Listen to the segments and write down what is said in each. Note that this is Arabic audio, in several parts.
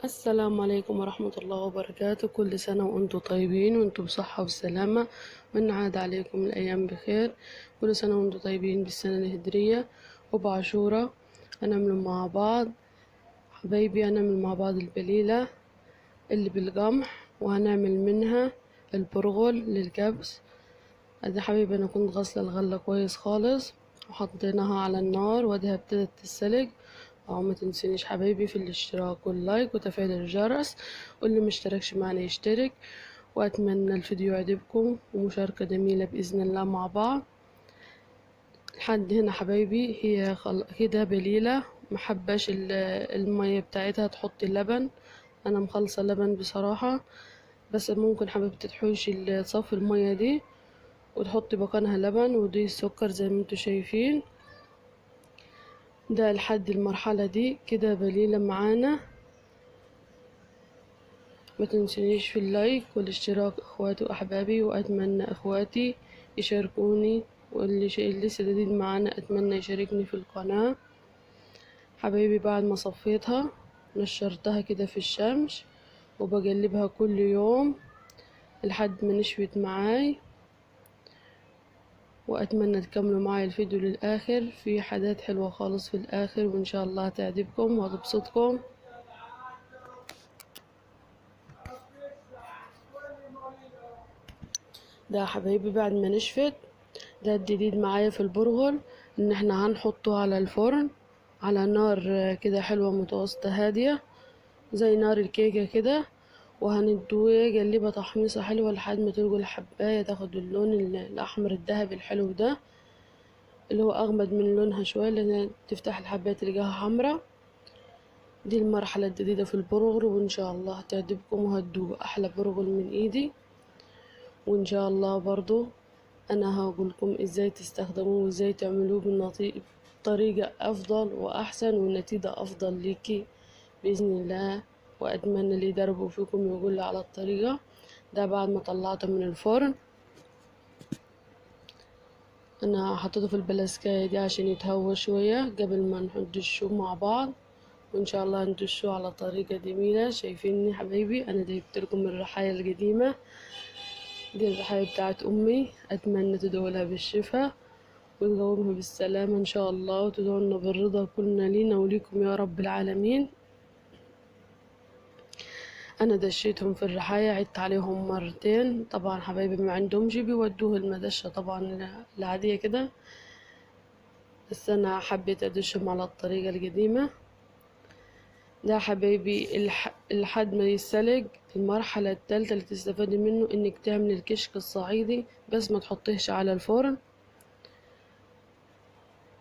السلام عليكم ورحمة الله وبركاته. كل سنة وانتم طيبين وانتم بصحة وسلامة، وإن عاد عليكم الأيام بخير. كل سنة وانتم طيبين بالسنة الهجرية وبعشورة. هنعمل مع بعض حبايبي، هنعمل مع بعض البليلة اللي بالقمح، وهنعمل منها البرغل للكبس. ادي حبيبي انا كنت غاسلة الغلة كويس خالص وحطيناها على النار واديها ابتدت تتسلق. او ما تنسينيش حبايبي في الاشتراك واللايك وتفعيل الجرس، واللي مشتركش معنا يشترك. واتمنى الفيديو يعجبكم ومشاركة جميلة باذن الله مع بعض. لحد هنا حبايبي هي كده بليلة، محباش المية بتاعتها تحطي اللبن. انا مخلصة اللبن بصراحة، بس ممكن حبيبتي تحوشي تصفي المية دي وتحطي مكانها لبن، ودي السكر زي ما انتوا شايفين. ده لحد المرحلة دي كده بليلة معانا. ما تنسونيش في اللايك والاشتراك اخواتي واحبابي، واتمنى اخواتي يشاركوني، واللي لسه جديد معانا اتمنى يشاركني في القناة. حبايبي بعد ما صفيتها نشرتها كده في الشمس، وبقلبها كل يوم لحد ما نشفت معاي. واتمنى تكملوا معايا الفيديو للاخر، في حاجات حلوة خالص في الاخر وان شاء الله تعجبكم وتبسطكم. ده يا حبايبي بعد ما نشفت، ده الجديد معايا في البرغل، ان احنا هنحطه على الفرن على نار كده حلوة متوسطة هادية زي نار الكيكة كده، وهندوه جلبها تحميصة حلوة لحد ما تلقوا الحباية تاخد اللون الأحمر الذهبي الحلو ده، اللي هو أغمد من لونها شوية، لأن تفتح الحباية تلقاها حمرا. دي المرحلة الجديدة في البرغل، وإن شاء الله تعجبكم وهتدوقوا أحلى برغل من إيدي. وإن شاء الله برضو أنا هقولكم إزاي تستخدموه وإزاي تعملوه بطريقة أفضل وأحسن والنتيجة أفضل ليكي بإذن الله. وأتمنى اللي يدربوا فيكم يقول على الطريقة. ده بعد ما طلعته من الفرن، أنا حطيته في البلاسكاية دي عشان يتهوى شوية قبل ما ندشه مع بعض. وإن شاء الله ندشه على طريقة جميلة. شايفيني حبايبي أنا جبتلكم الرحايا القديمة دي، الرحايا بتاعت أمي، أتمنى تدولها بالشفا وتقومها بالسلامة إن شاء الله، وتدعونا بالرضا كلنا لينا وليكم يا رب العالمين. أنا دشيتهم في الرحاية، عدت عليهم مرتين. طبعا حبايبي ما عندهمش بيودوه المدشة طبعا العادية كده، بس أنا حبيت أدشهم على الطريقة القديمة. ده حبايبي لحد ما يتسلق. المرحلة التالتة اللي تستفادي منه إنك تعمل الكشك الصعيدي، بس ما تحطيهش على الفرن،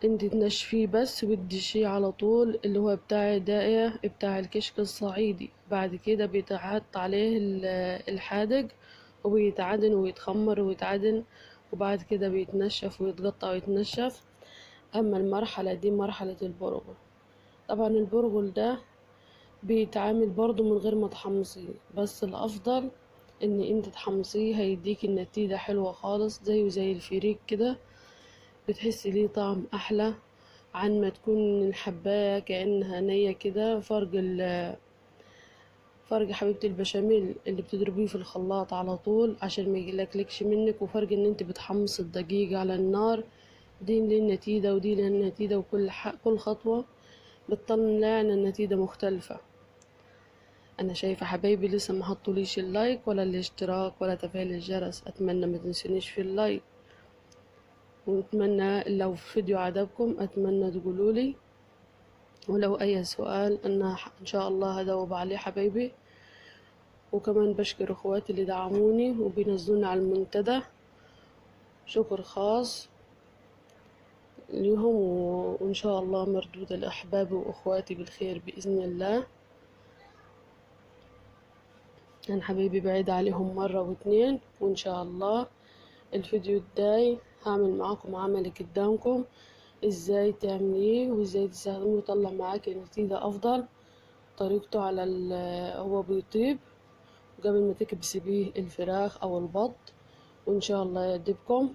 انت تنشفيه بس وتدشيه على طول، اللي هو بتاع الدقيق بتاع الكشك الصعيدي. بعد كده بيتحط عليه الحادق وبيتعدن ويتخمر ويتعدن، وبعد كده بيتنشف ويتقطع ويتنشف. اما المرحلة دي مرحلة البرغل. طبعا البرغل ده بيتعامل برضو من غير ما تحمصيه، بس الافضل ان انت تحمصيه، هيديك النتيجة حلوة خالص زيه زي الفريك كده، بتحسي ليه طعم احلى عن ما تكون الحباية كأنها نية كده. فرق حبيبة البشاميل اللي بتضربيه في الخلاط على طول عشان ما يجيلكش منك، وفرق ان انت بتحمص الدقيق على النار. دي للنتيجة ودي للنتيجة، وكل كل خطوة بتطلع لنا النتيجة مختلفة. انا شايفة حبايبي لسه ما حطوليش اللايك ولا الاشتراك ولا تفعيل الجرس، اتمنى ما تنسونيش في اللايك. واتمنى لو الفيديو عجبكم اتمنى تقولولي، ولو اي سؤال انا ان شاء الله هجاوب عليه حبايبي. وكمان بشكر اخواتي اللي دعموني وبينزلوني على المنتدى، شكر خاص ليهم. وان شاء الله مردود لاحبابي واخواتي بالخير باذن الله. انا حبايبي بعيد عليهم مرة واتنين، وان شاء الله الفيديو الجاي هعمل معاكم عملي قدامكم ازاي تعمليه وازاي تستخدميه ويطلع معاكي نتيجة افضل. طريقته على هو بيطيب قبل ما تكبسي بيه الفراخ او البط، وان شاء الله يعجبكم.